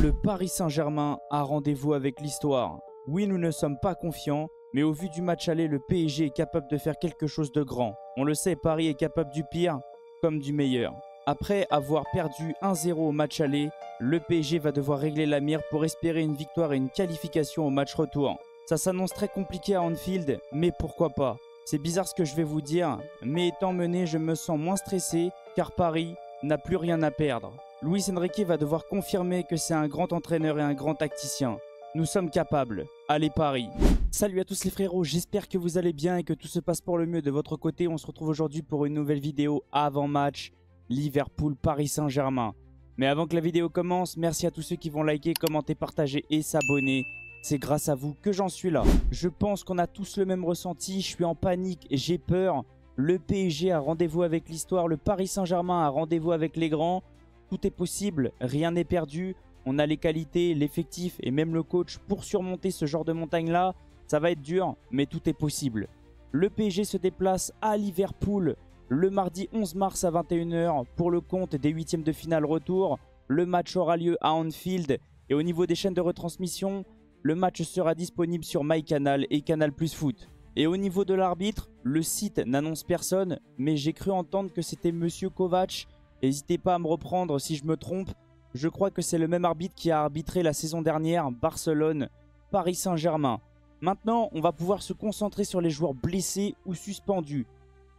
Le Paris Saint-Germain a rendez-vous avec l'histoire. Oui, nous ne sommes pas confiants, mais au vu du match aller, le PSG est capable de faire quelque chose de grand. On le sait, Paris est capable du pire comme du meilleur. Après avoir perdu 1-0 au match aller, le PSG va devoir régler la mire pour espérer une victoire et une qualification au match retour. Ça s'annonce très compliqué à Anfield, mais pourquoi pas? C'est bizarre ce que je vais vous dire, mais étant mené, je me sens moins stressé car Paris n'a plus rien à perdre. Luis Enrique va devoir confirmer que c'est un grand entraîneur et un grand tacticien. Nous sommes capables. Allez Paris! Salut à tous les frérots, j'espère que vous allez bien et que tout se passe pour le mieux de votre côté. On se retrouve aujourd'hui pour une nouvelle vidéo avant-match Liverpool-Paris Saint-Germain. Mais avant que la vidéo commence, merci à tous ceux qui vont liker, commenter, partager et s'abonner. C'est grâce à vous que j'en suis là. Je pense qu'on a tous le même ressenti, je suis en panique, j'ai peur. Le PSG a rendez-vous avec l'histoire, le Paris Saint-Germain a rendez-vous avec les grands. Tout est possible, rien n'est perdu. On a les qualités, l'effectif et même le coach pour surmonter ce genre de montagne-là. Ça va être dur, mais tout est possible. Le PSG se déplace à Liverpool le mardi 11 mars à 21 h pour le compte des huitièmes de finale retour. Le match aura lieu à Anfield et au niveau des chaînes de retransmission, le match sera disponible sur MyCanal et Canal+ Foot. Et au niveau de l'arbitre, le site n'annonce personne, mais j'ai cru entendre que c'était Monsieur Kovac. N'hésitez pas à me reprendre si je me trompe. Je crois que c'est le même arbitre qui a arbitré la saison dernière Barcelone, Paris Saint-Germain. Maintenant, on va pouvoir se concentrer sur les joueurs blessés ou suspendus.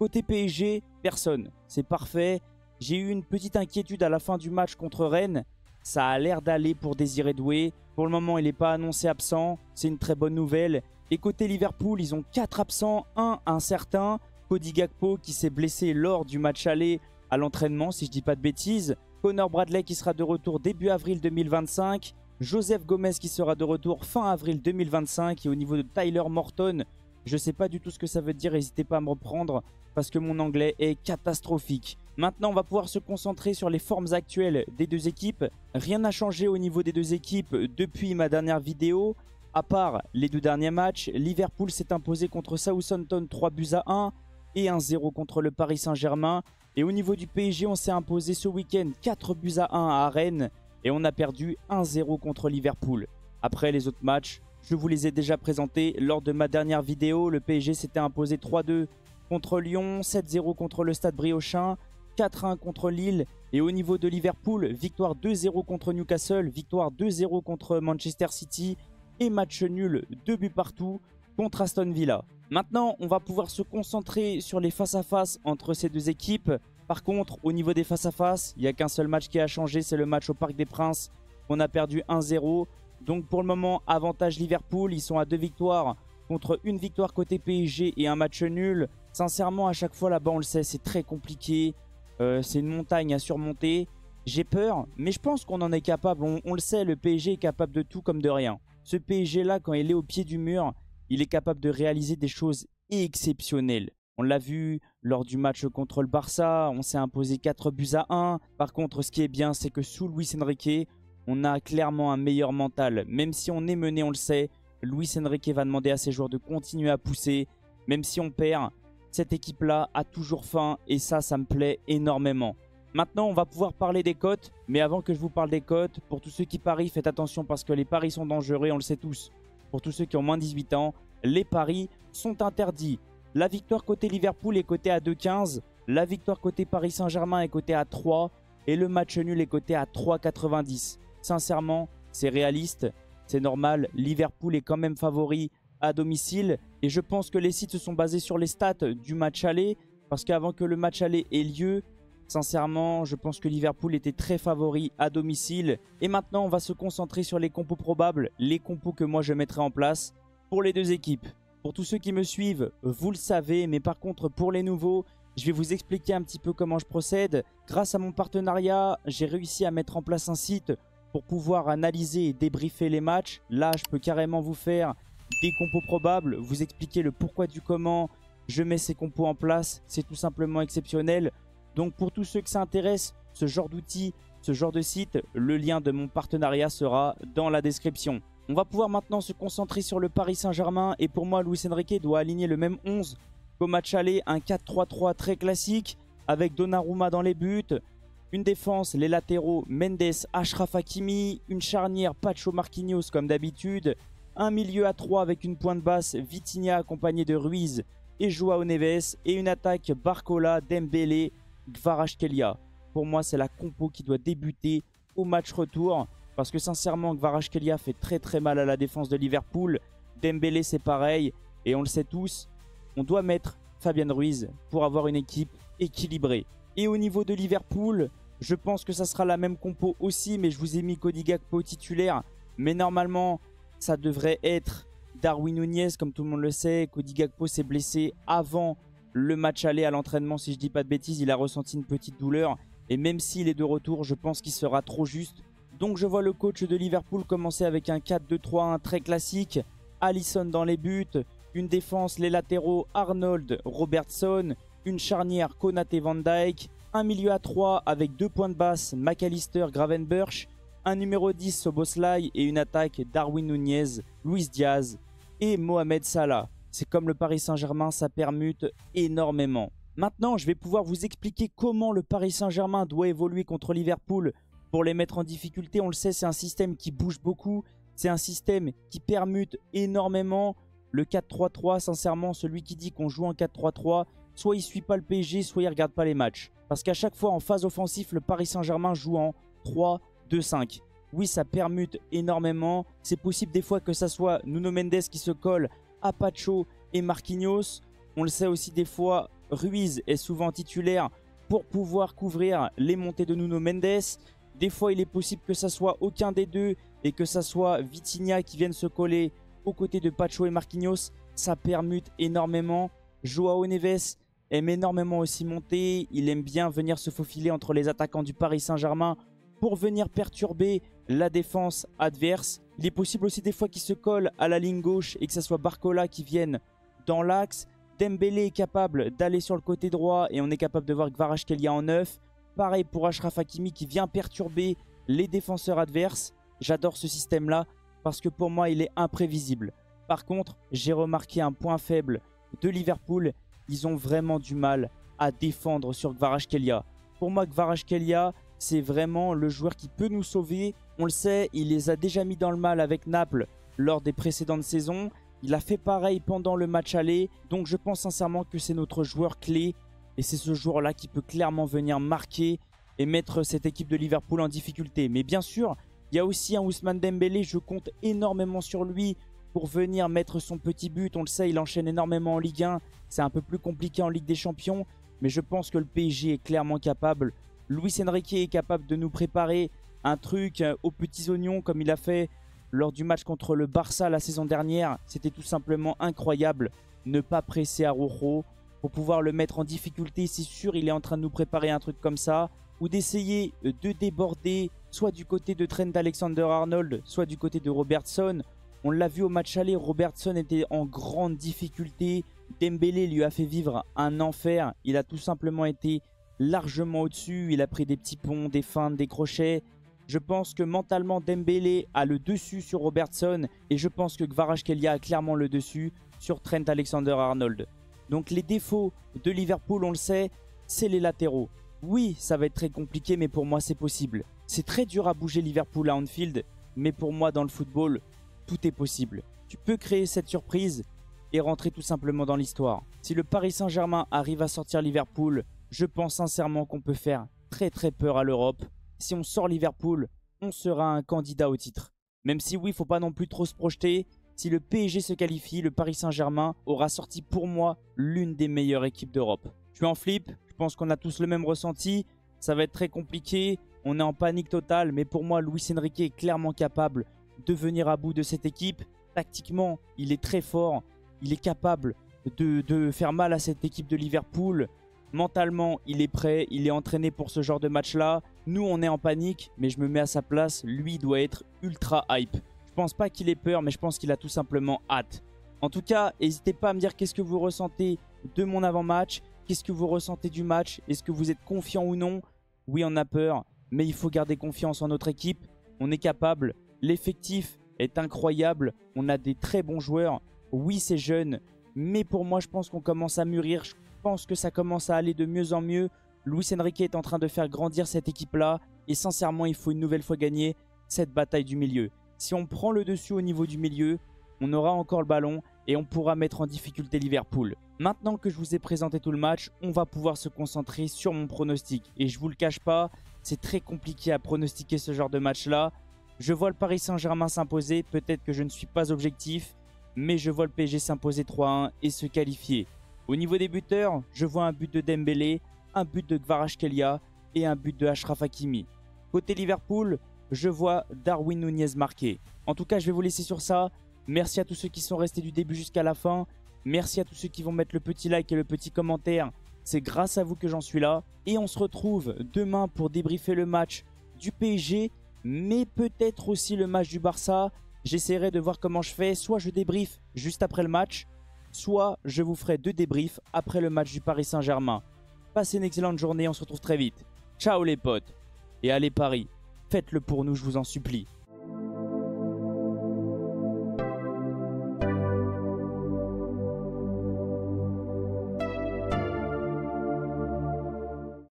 Côté PSG, personne. C'est parfait. J'ai eu une petite inquiétude à la fin du match contre Rennes. Ça a l'air d'aller pour Désiré Doué. Pour le moment, il n'est pas annoncé absent. C'est une très bonne nouvelle. Et côté Liverpool, ils ont 4 absents. Un incertain. Cody Gakpo qui s'est blessé lors du match aller à l'entraînement, si je ne dis pas de bêtises. Connor Bradley qui sera de retour début avril 2025. Joseph Gomez qui sera de retour fin avril 2025. Et au niveau de Tyler Morton, je ne sais pas du tout ce que ça veut dire. N'hésitez pas à me reprendre parce que mon anglais est catastrophique. Maintenant, on va pouvoir se concentrer sur les formes actuelles des deux équipes. Rien n'a changé au niveau des deux équipes depuis ma dernière vidéo. À part les deux derniers matchs, Liverpool s'est imposé contre Southampton 3-1 et 1-0 contre le Paris Saint-Germain. Et au niveau du PSG, on s'est imposé ce week-end 4-1 à Rennes et on a perdu 1-0 contre Liverpool. Après les autres matchs, je vous les ai déjà présentés lors de ma dernière vidéo. Le PSG s'était imposé 3-2 contre Lyon, 7-0 contre le Stade Briochin, 4-1 contre Lille. Et au niveau de Liverpool, victoire 2-0 contre Newcastle, victoire 2-0 contre Manchester City et match nul 2 buts partout contre Aston Villa. Maintenant, on va pouvoir se concentrer sur les face-à-face entre ces deux équipes. Par contre, au niveau des face-à-face, il n'y a qu'un seul match qui a changé, c'est le match au Parc des Princes. On a perdu 1-0. Donc pour le moment, avantage Liverpool. Ils sont à 2 victoires contre une victoire côté PSG et un match nul. Sincèrement, à chaque fois là-bas, on le sait, c'est très compliqué. C'est une montagne à surmonter. J'ai peur, mais je pense qu'on en est capable. On le sait, le PSG est capable de tout comme de rien. Ce PSG-là, quand il est au pied du mur, il est capable de réaliser des choses exceptionnelles. On l'a vu lors du match contre le Barça, on s'est imposé 4-1. Par contre, ce qui est bien, c'est que sous Luis Enrique, on a clairement un meilleur mental. Même si on est mené, on le sait, Luis Enrique va demander à ses joueurs de continuer à pousser. Même si on perd, cette équipe-là a toujours faim et ça me plaît énormément. Maintenant, on va pouvoir parler des cotes. Mais avant que je vous parle des cotes, pour tous ceux qui parient, faites attention parce que les paris sont dangereux, on le sait tous. Pour tous ceux qui ont moins de 18 ans, les paris sont interdits. La victoire côté Liverpool est cotée à 2,15. La victoire côté Paris Saint-Germain est cotée à 3. Et le match nul est coté à 3,90. Sincèrement, c'est réaliste, c'est normal. Liverpool est quand même favori à domicile. Et je pense que les sites se sont basés sur les stats du match aller. Parce qu'avant que le match aller ait lieu, sincèrement, je pense que Liverpool était très favori à domicile. Et maintenant, on va se concentrer sur les compos probables. Les compos que moi je mettrai en place pour les deux équipes. Pour tous ceux qui me suivent, vous le savez. Mais par contre, pour les nouveaux, je vais vous expliquer un petit peu comment je procède. Grâce à mon partenariat, j'ai réussi à mettre en place un site pour pouvoir analyser et débriefer les matchs. Là, je peux carrément vous faire des compos probables, vous expliquer le pourquoi du comment je mets ces compos en place. C'est tout simplement exceptionnel. Donc pour tous ceux que ça intéresse, ce genre d'outil, ce genre de site, le lien de mon partenariat sera dans la description. On va pouvoir maintenant se concentrer sur le Paris Saint-Germain. Et pour moi, Luis Enrique doit aligner le même 11 qu'au match aller. Un 4-3-3 très classique avec Donnarumma dans les buts. Une défense, les latéraux, Mendes, Achraf Hakimi. Une charnière, Pacho Marquinhos comme d'habitude. Un milieu à 3 avec une pointe basse, Vitinha accompagné de Ruiz et Joao Neves. Et une attaque, Barcola, Dembélé, Kvaratskhelia. Pour moi, c'est la compo qui doit débuter au match retour. Parce que sincèrement, Kvaratskhelia fait très mal à la défense de Liverpool. Dembélé, c'est pareil. Et on le sait tous, on doit mettre Fabian Ruiz pour avoir une équipe équilibrée. Et au niveau de Liverpool, je pense que ça sera la même compo aussi. Mais je vous ai mis Cody Gakpo titulaire. Mais normalement, ça devrait être Darwin Núñez, comme tout le monde le sait. Cody Gakpo s'est blessé avant le match aller à l'entraînement. Si je ne dis pas de bêtises, il a ressenti une petite douleur. Et même s'il est de retour, je pense qu'il sera trop juste. Donc je vois le coach de Liverpool commencer avec un 4-2-3-1 très classique. Alisson dans les buts. Une défense, les latéraux, Arnold, Robertson. Une charnière, Konaté, Van Dijk. Un milieu à 3 avec 2 points de basse, McAllister, Gravenberch. Un numéro 10, Szoboszlai. Et une attaque, Darwin Núñez, Luis Diaz et Mohamed Salah. C'est comme le Paris Saint-Germain, ça permute énormément. Maintenant, je vais pouvoir vous expliquer comment le Paris Saint-Germain doit évoluer contre Liverpool pour les mettre en difficulté. On le sait, c'est un système qui bouge beaucoup. C'est un système qui permute énormément. Le 4-3-3, sincèrement, celui qui dit qu'on joue en 4-3-3, soit il ne suit pas le PSG, soit il ne regarde pas les matchs. Parce qu'à chaque fois, en phase offensive, le Paris Saint-Germain joue en 3-2-5. Oui, ça permute énormément. C'est possible des fois que ça soit Nuno Mendes qui se colle à Pacho et Marquinhos. On le sait aussi des fois, Ruiz est souvent titulaire pour pouvoir couvrir les montées de Nuno Mendes. Des fois, il est possible que ça soit aucun des deux et que ça soit Vitinha qui vienne se coller aux côtés de Pacho et Marquinhos. Ça permute énormément. Joao Neves aime énormément aussi monter. Il aime bien venir se faufiler entre les attaquants du Paris Saint-Germain pour venir perturber la défense adverse. Il est possible aussi des fois qu'il se colle à la ligne gauche et que ce soit Barcola qui vienne dans l'axe. Dembélé est capable d'aller sur le côté droit et on est capable de voir Kvaratskhelia en 9. Pareil pour Achraf Hakimi qui vient perturber les défenseurs adverses. J'adore ce système-là parce que pour moi, il est imprévisible. Par contre, j'ai remarqué un point faible de Liverpool. Ils ont vraiment du mal à défendre sur Kvaratskhelia. Pour moi, Kvaratskhelia, c'est vraiment le joueur qui peut nous sauver. On le sait, il les a déjà mis dans le mal avec Naples lors des précédentes saisons. Il a fait pareil pendant le match aller. Donc je pense sincèrement que c'est notre joueur clé. Et c'est ce joueur-là qui peut clairement venir marquer et mettre cette équipe de Liverpool en difficulté. Mais bien sûr, il y a aussi un Ousmane Dembélé. Je compte énormément sur lui pour venir mettre son petit but. On le sait, il enchaîne énormément en Ligue 1. C'est un peu plus compliqué en Ligue des Champions. Mais je pense que le PSG est clairement capable. Luis Enrique est capable de nous préparer un truc aux petits oignons comme il a fait lors du match contre le Barça la saison dernière. C'était tout simplement incroyable. Ne pas presser Araujo pour pouvoir le mettre en difficulté. C'est sûr, il est en train de nous préparer un truc comme ça. Ou d'essayer de déborder soit du côté de Trent Alexander-Arnold, soit du côté de Robertson. On l'a vu au match aller, Robertson était en grande difficulté. Dembélé lui a fait vivre un enfer. Il a tout simplement été largement au-dessus. Il a pris des petits ponts, des feintes, des crochets. Je pense que mentalement, Dembélé a le dessus sur Robertson. Et je pense que Kvaratskhelia a clairement le dessus sur Trent Alexander-Arnold. Donc les défauts de Liverpool, on le sait, c'est les latéraux. Oui, ça va être très compliqué, mais pour moi, c'est possible. C'est très dur à bouger Liverpool à Anfield. Mais pour moi, dans le football, tout est possible. Tu peux créer cette surprise et rentrer tout simplement dans l'histoire. Si le Paris Saint-Germain arrive à sortir Liverpool, je pense sincèrement qu'on peut faire très peur à l'Europe. Si on sort Liverpool, on sera un candidat au titre. Même si oui, il ne faut pas non plus trop se projeter. Si le PSG se qualifie, le Paris Saint-Germain aura sorti pour moi l'une des meilleures équipes d'Europe. Je suis en flip, je pense qu'on a tous le même ressenti. Ça va être très compliqué, on est en panique totale. Mais pour moi, Luis Enrique est clairement capable de venir à bout de cette équipe. Tactiquement, il est très fort. Il est capable de faire mal à cette équipe de Liverpool. Mentalement, il est prêt, il est entraîné pour ce genre de match-là. Nous, on est en panique, mais je me mets à sa place. Lui, il doit être ultra hype. Je pense pas qu'il ait peur, mais je pense qu'il a tout simplement hâte. En tout cas, n'hésitez pas à me dire qu'est-ce que vous ressentez de mon avant-match. Qu'est-ce que vous ressentez du match? Est-ce que vous êtes confiant ou non? Oui, on a peur, mais il faut garder confiance en notre équipe. On est capable. L'effectif est incroyable. On a des très bons joueurs. Oui, c'est jeune, mais pour moi, je pense qu'on commence à mûrir. Je pense que ça commence à aller de mieux en mieux. Luis Enrique est en train de faire grandir cette équipe-là. Et sincèrement, il faut une nouvelle fois gagner cette bataille du milieu. Si on prend le dessus au niveau du milieu, on aura encore le ballon et on pourra mettre en difficulté Liverpool. Maintenant que je vous ai présenté tout le match, on va pouvoir se concentrer sur mon pronostic. Et je vous le cache pas, c'est très compliqué à pronostiquer ce genre de match-là. Je vois le Paris Saint-Germain s'imposer, peut-être que je ne suis pas objectif, mais je vois le PSG s'imposer 3-1 et se qualifier. Au niveau des buteurs, je vois un but de Dembélé, un but de Kvaratskhelia et un but de Achraf Hakimi. Côté Liverpool, je vois Darwin Nunez marquer. En tout cas, je vais vous laisser sur ça. Merci à tous ceux qui sont restés du début jusqu'à la fin. Merci à tous ceux qui vont mettre le petit like et le petit commentaire. C'est grâce à vous que j'en suis là. Et on se retrouve demain pour débriefer le match du PSG, mais peut-être aussi le match du Barça. J'essaierai de voir comment je fais. Soit je débriefe juste après le match, soit je vous ferai 2 débriefs après le match du Paris Saint-Germain. Passez une excellente journée, on se retrouve très vite. Ciao les potes. Et allez Paris, faites-le pour nous, je vous en supplie.